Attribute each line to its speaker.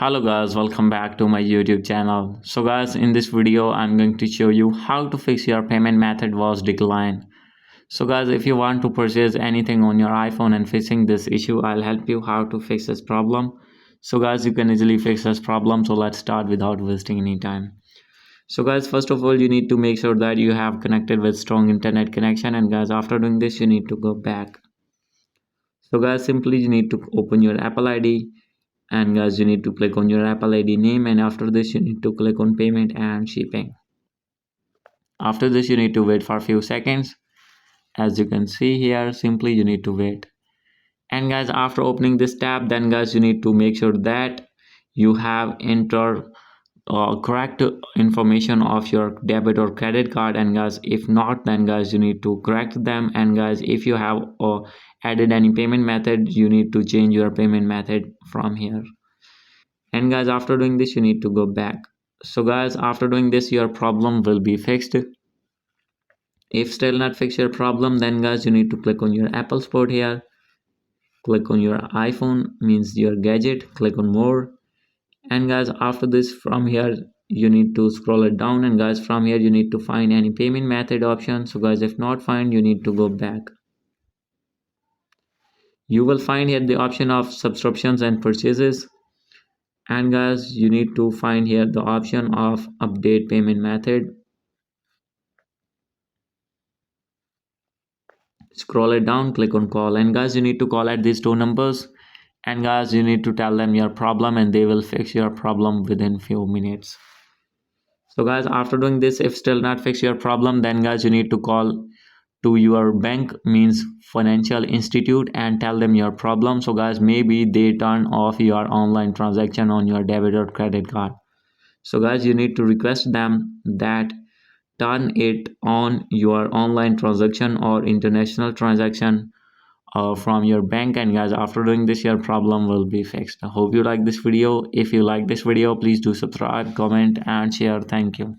Speaker 1: Hello guys, welcome back to my YouTube channel. So guys, in this video I'm going to show you how to fix your payment method was declined. So guys, if you want to purchase anything on your iPhone and facing this issue, I'll help you how to fix this problem. So guys, you can easily fix this problem. So let's start without wasting any time. So guys, first of all, you need to make sure that you have connected with strong internet connection, and guys, after doing this, you need to go back. So guys, simply you need to open your Apple ID, and guys, you need to click on your Apple ID name, and after this you need to click on payment and shipping. After this you need to wait for a few seconds. As you can see here, simply you need to wait. And guys, after opening this tab, then guys, you need to make sure that you have entered correct information of your debit or credit card, and guys, if not, then guys, you need to correct them. And guys, if you have added any payment method, you need to change your payment method from here. And guys, after doing this you need to go back. So guys, after doing this your problem will be fixed. If still not fix your problem, then guys, you need to click on your Apple Store here, click on your iPhone, means your gadget, click on more. And guys, after this, from here you need to scroll it down, and guys, from here you need to find any payment method option. So guys, if not find, you need to go back. You will find here the option of subscriptions and purchases, and guys, you need to find here the option of update payment method. Scroll it down, click on call, and guys, you need to call at these two numbers, and guys, you need to tell them your problem and they will fix your problem within few minutes. So guys, after doing this, if still not fix your problem, then guys, you need to call to your bank, means financial institute, and tell them your problem. So guys, maybe they turn off your online transaction on your debit or credit card. So guys, you need to request them that turn it on your online transaction or international transaction from your bank. And guys, after doing this your problem will be fixed. I hope you like this video. If you like this video, please do subscribe, comment and share. Thank you.